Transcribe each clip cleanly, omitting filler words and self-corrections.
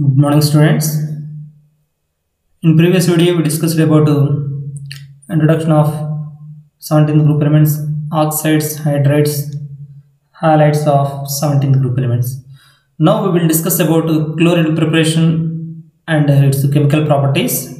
Good morning, students. In previous video, we discussed about introduction of 17th group elements, oxides, hydrides, halides of 17th group elements. Now we will discuss about chlorine preparation and its chemical properties.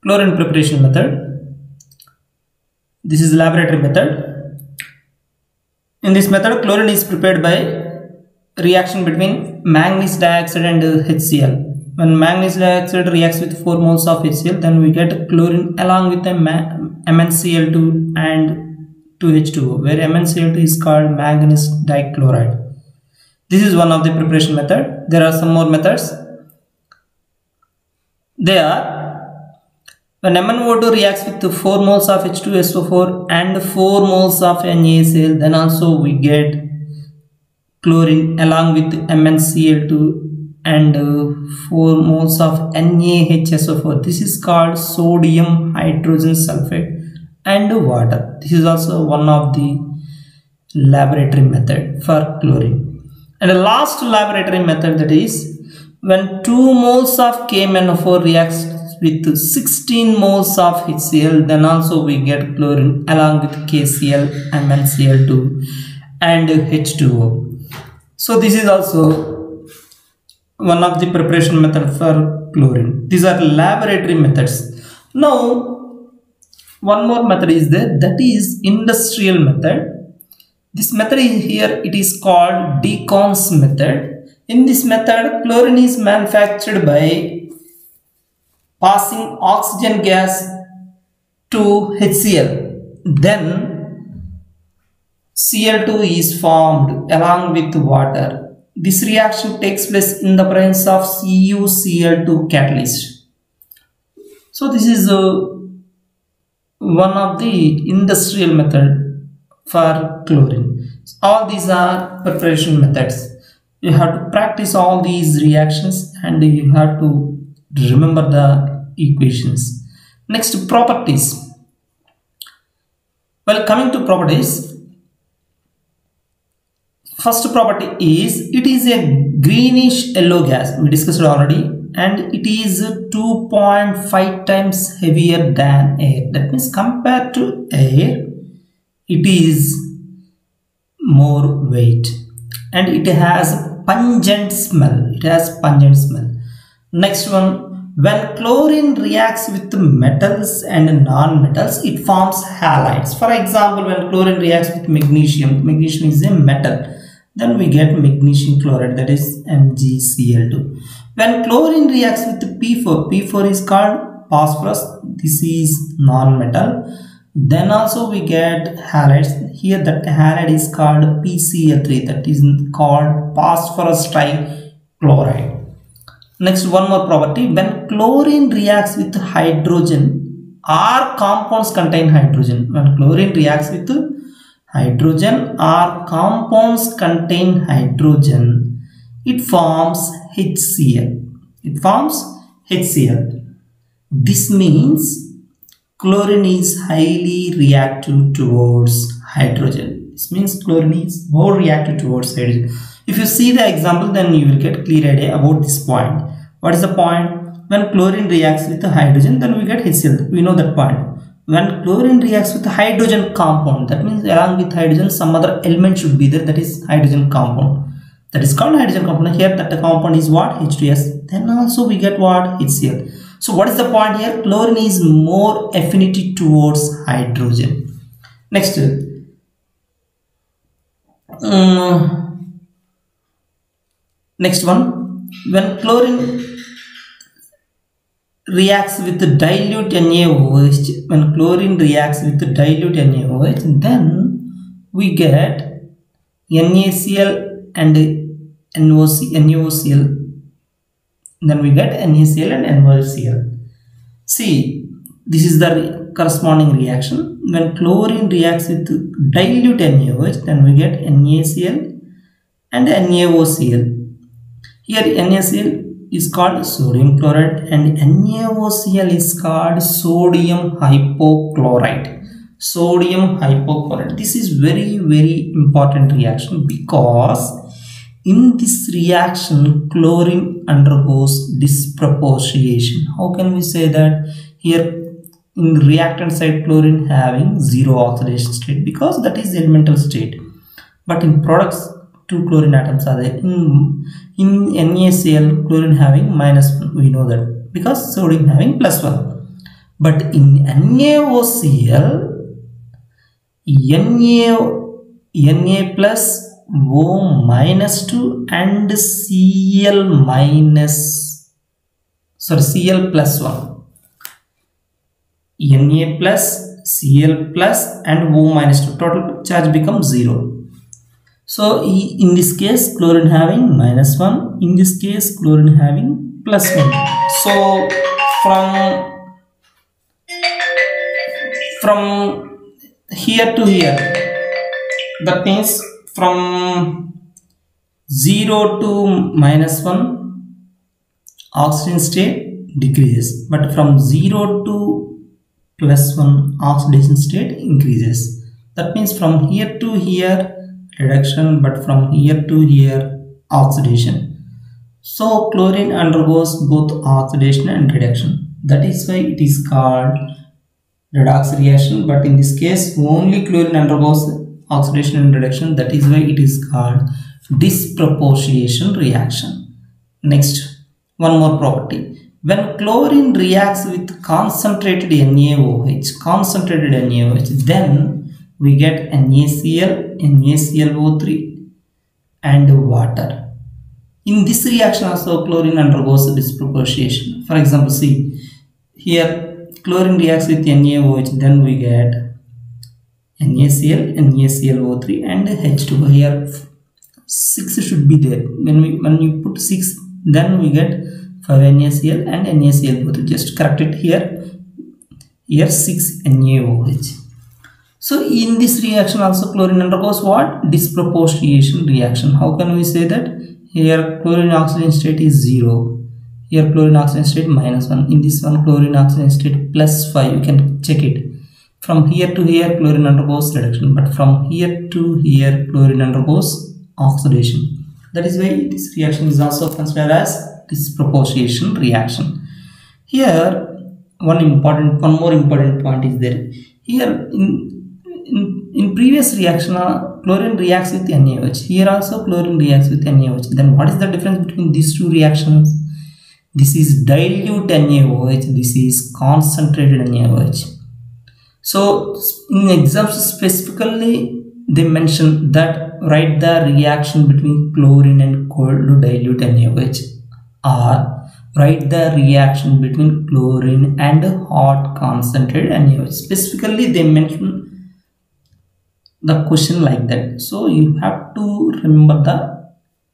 Chlorine preparation method. This is laboratory method. In this method, chlorine is prepared by reaction between manganese dioxide and HCl. When manganese dioxide reacts with 4 moles of HCl, then we get chlorine along with a MnCl2 and 2H2O, where MnCl2 is called manganese dichloride. This is one of the preparation method. There are some more methods. They are when MnO2 reacts with 4 moles of H2SO4 and 4 moles of NaCl, then also we get chlorine along with MnCl2 and 4 moles of NaHSO4. This is called sodium hydrogen sulfate and water. This is also one of the laboratory method for chlorine. And the last laboratory method, that is when 2 moles of KMnO4 reacts with 16 moles of HCl, then also we get chlorine along with KCl, MnCl2 and H2O. So this is also one of the preparation method for chlorine. These are laboratory methods. Now one more method is there, that is industrial method. This method is here, it is called Deacons method. In this method, chlorine is manufactured by passing oxygen gas to HCl. Then Cl2 is formed along with water. This reaction takes place in the presence of CuCl2 catalyst. So this is one of the industrial method for chlorine. All these are preparation methods. You have to practice all these reactions and you have to remember the equations. Next, properties. Well, coming to properties, first property is it is a greenish yellow gas. We discussed it already, and it is 2.5 times heavier than air. That means compared to air, it is more weight, and it has pungent smell. It has pungent smell. Next one, when chlorine reacts with metals and non-metals, it forms halides. For example, when chlorine reacts with magnesium, magnesium is a metal, then we get magnesium chloride, that is MgCl2. When chlorine reacts with P4, P4 is called phosphorus, this is non-metal, then also we get halides. Here that halide is called PCl3, that is called phosphorus trichloride. Next, one more property, when chlorine reacts with hydrogen or compounds contain hydrogen. When chlorine reacts with hydrogen or compounds contain hydrogen, it forms HCl. It forms HCl. This means chlorine is highly reactive towards hydrogen. This means chlorine is more reactive towards hydrogen. If you see the example, then you will get clear idea about this point. What is the point? When chlorine reacts with hydrogen, then we get HCl. We know that point. When chlorine reacts with hydrogen compound, that means along with hydrogen some other element should be there, that is hydrogen compound. That is called hydrogen compound. Here that the compound is what? H2S. Then also we get what? HCl. So what is the point here? Chlorine is more affinity towards hydrogen. Next. Next one. When chlorine reacts with the dilute NaOH, when chlorine reacts with the dilute NaOH, then we get NaCl and NaOCl, then we get NaCl and NaOCl. See, this is the corresponding reaction. When chlorine reacts with dilute NaOH, then we get NaCl and NaOCl. Here NaCl is called sodium chloride and NaOCl is called sodium hypochlorite. Sodium hypochlorite. This is very important reaction because in this reaction chlorine undergoes disproportionation. How can we say that? Here in reactant side chlorine having zero oxidation state because that is elemental state, but in products two chlorine atoms are there. In NaCl chlorine having -1, we know that because sodium having +1, but in NaOCl Na plus O -2 and Cl plus 1. Na plus Cl plus and O -2, total charge becomes 0. So in this case chlorine having -1, in this case chlorine having +1. So from here to here, that means from 0 to -1 oxidation state decreases, but from 0 to +1 oxidation state increases. That means from here to here reduction, but from here to here oxidation. So chlorine undergoes both oxidation and reduction. That is why it is called redox reaction, but in this case only chlorine undergoes oxidation and reduction. That is why it is called disproportionation reaction. Next, one more property. When chlorine reacts with concentrated NaOH, then we get NaCl, NaClO3 and water. In this reaction also chlorine undergoes disproportionation. For example, see here chlorine reacts with NaOH, then we get NaCl, NaClO3 and H2O. Here 6 should be there. When you put 6, then we get 5 NaCl and NaClO3. Just correct it here. Here 6 NaOH. So in this reaction also chlorine undergoes what? Disproportionation reaction. How can we say that? Here chlorine oxidation state is 0. Here chlorine oxidation state -1. In this one chlorine oxidation state +5. You can check it. From here to here chlorine undergoes reduction, but from here to here chlorine undergoes oxidation. That is why this reaction is also considered as disproportionation reaction. Here one more important point is there. Here in previous reaction chlorine reacts with NaOH. Here also chlorine reacts with NaOH. Then what is the difference between these two reactions? This is dilute NaOH, this is concentrated NaOH. So in exams specifically they mention that write the reaction between chlorine and cold dilute NaOH, or write the reaction between chlorine and hot concentrated NaOH. Specifically they mention the question like that. So you have to remember the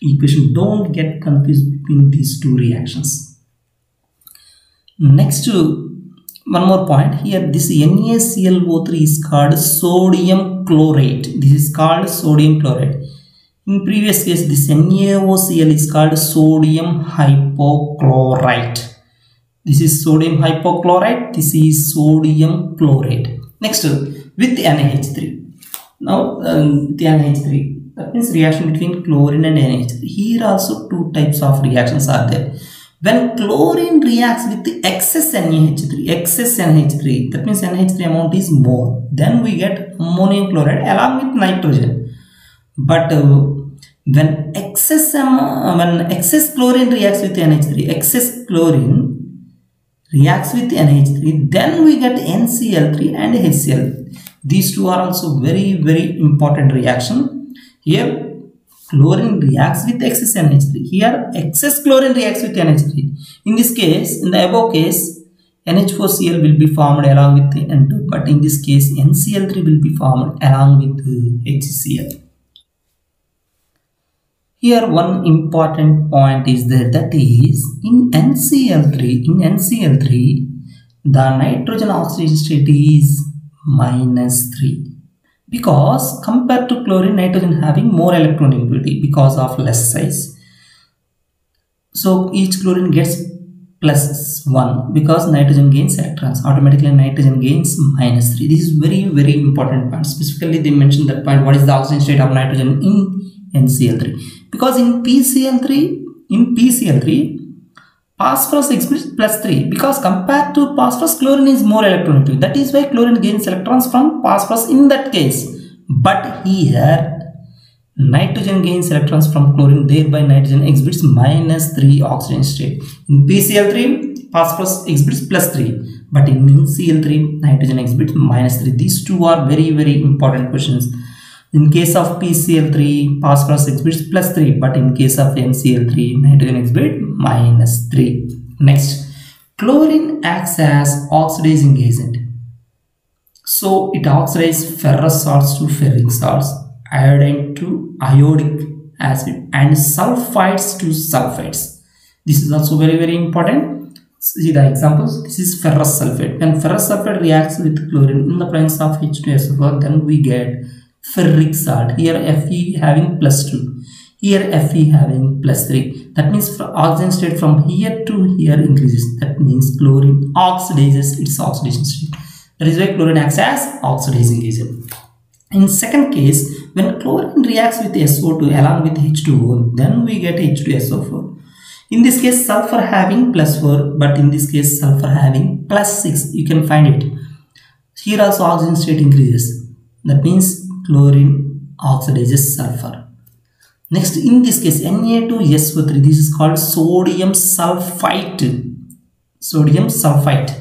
equation. Don't get confused between these two reactions. Next, one more point here. This NaClO3 is called sodium chlorate. This is called sodium chlorate. In previous case, this NaOCl is called sodium hypochlorite. This is sodium hypochlorite. This is sodium chlorate. Next, with NH3. Now the NH3, that means reaction between chlorine and NH3. Here also two types of reactions are there. When chlorine reacts with the excess NH3, that means NH3 amount is more, then we get ammonium chloride along with nitrogen. But when excess chlorine reacts with NH3, then we get NCl3 and HCl. These two are also very, very important reaction. Here chlorine reacts with excess NH3. Here excess chlorine reacts with NH3. In this case, in the above case, NH4Cl will be formed along with the N2, but in this case NCl3 will be formed along with HCl. Here one important point is there, that is in NCl3 the nitrogen oxidation state is -3, because compared to chlorine, nitrogen having more electronegativity because of less size. So each chlorine gets +1 because nitrogen gains electrons. Automatically nitrogen gains -3. This is very, very important point. Specifically they mention that point. What is the oxidation state of nitrogen in NCl3? because in PCl3 phosphorus exhibits +3, because compared to phosphorus, chlorine is more electronegative. That is why chlorine gains electrons from phosphorus in that case. But here nitrogen gains electrons from chlorine, thereby nitrogen exhibits -3 oxidation state. In PCl3 phosphorus exhibits +3, but in NCl3 nitrogen exhibits -3. These two are very important questions. In case of PCl3 phosphorus exhibits +3, but in case of NCl3 nitrogen exhibits -3. Next, chlorine acts as oxidizing agent. So it oxidizes ferrous salts to ferric salts, iodine to iodic acid, and sulfides to sulfides. This is also very important. See the examples. This is ferrous sulfate. When ferrous sulfate reacts with chlorine in the presence of H2SO4, then we get ferric salt. Here Fe having +2, here Fe having +3. That means oxidation state from here to here increases. That means chlorine oxidizes its oxidation state. That is why chlorine acts as oxidizing agent. In second case, when chlorine reacts with SO2 along with H2O, then we get H2SO4. In this case, sulfur having +4, but in this case, sulfur having +6. You can find it. Here also oxidation state increases. That means chlorine oxidizes sulfur. Next, in this case, Na2SO3, this is called sodium sulfite. Sodium sulfite.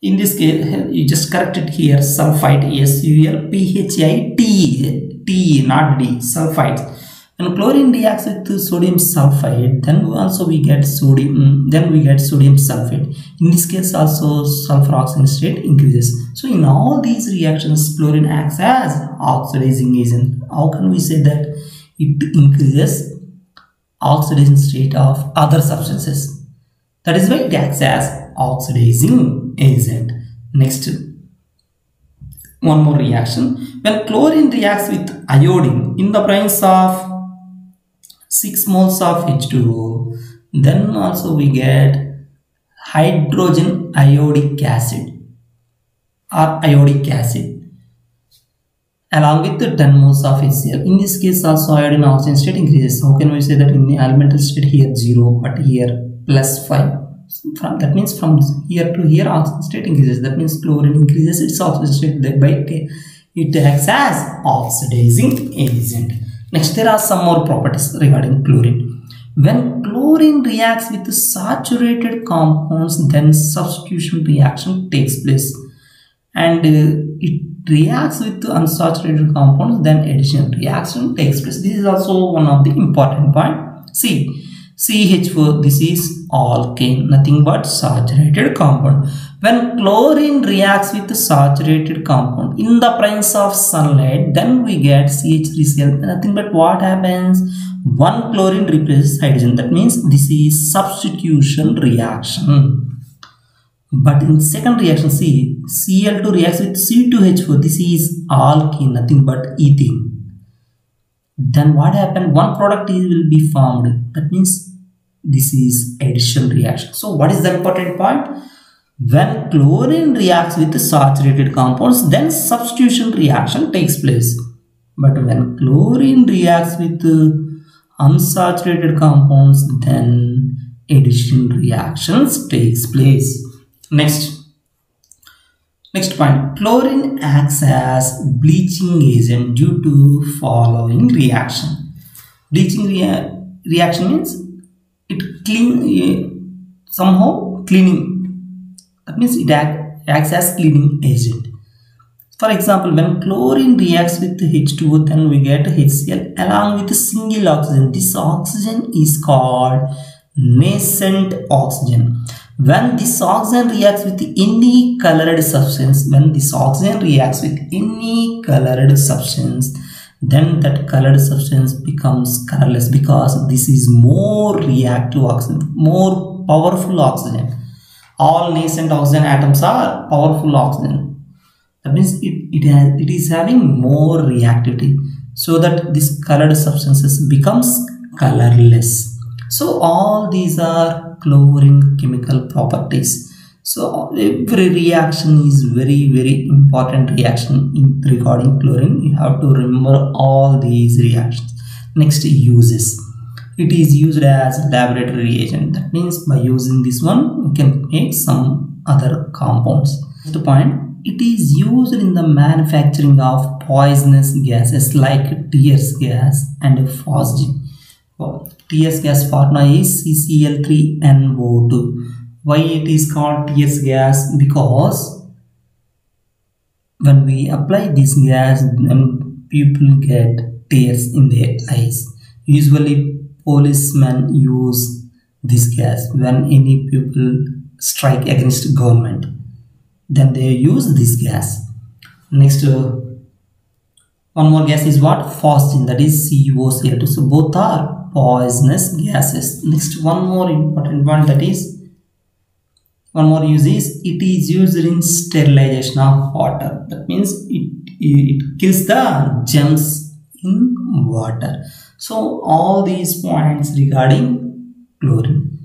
In this case, you just correct it here, sulfite, SULPHITE, not D, sulfite. When chlorine reacts with sodium sulfide, then also we get sodium sulfate. In this case also sulfur oxidation state increases. So in all these reactions, chlorine acts as oxidizing agent. How can we say that? It increases oxidation state of other substances. That is why it acts as oxidizing agent. Next, one more reaction. When chlorine reacts with iodine in the presence of 6 moles of H2O, then also we get hydrogen iodic acid or iodic acid along with the 10 moles of HCl. In this case also iodine oxidation state increases. How can we say that? In the elemental state here 0, but here +5. That means from here to here oxidation state increases. That means chlorine increases its oxidation state, thereby it acts as oxidizing agent. Next, there are some more properties regarding chlorine. When chlorine reacts with saturated compounds, then substitution reaction takes place. And it reacts with unsaturated compounds, then addition reaction takes place. This is also one of the important points. See, CH4, this is alkane, nothing but saturated compound. When chlorine reacts with saturated compound in the presence of sunlight, then we get CH3Cl, nothing but what happens? One chlorine replaces hydrogen. That means this is substitution reaction. But in second reaction, see, Cl2 reacts with C2H4, this is alkene, nothing but ethene. Then what happened? One product will be formed. That means this is addition reaction. So what is the important point? When chlorine reacts with saturated compounds, then substitution reaction takes place. But when chlorine reacts with unsaturated compounds, then addition reactions takes place. Next point, chlorine acts as bleaching agent due to following reaction. Bleaching reaction means it somehow cleaning. That means it acts as cleaning agent. For example, when chlorine reacts with H2O, then we get HCl along with a single oxygen. This oxygen is called nascent oxygen. When this oxygen reacts with any colored substance, then that colored substance becomes colorless, because this is more reactive oxygen, more powerful oxygen. All nascent oxygen atoms are powerful oxygen. That means it is having more reactivity, so that this colored substances becomes colorless. So all these are chlorine chemical properties. So every reaction is very important reaction regarding chlorine. You have to remember all these reactions. Next, uses. It is used as laboratory reagent. That means by using this one, we can make some other compounds. Next point, it is used in the manufacturing of poisonous gases like tears gas and phosgene. Tears gas formula is CCl3NO2. Why it is called tears gas? Because when we apply this gas, then people get tears in their eyes. Usually policemen use this gas when any people strike against government. Then they use this gas. Next, one more gas is what? Phosgene, that is CuOCl2. So both are poisonous gases. Next, one more important one, that is one more use is it is used in sterilization of water. That means it kills the germs in water. So all these points regarding chlorine.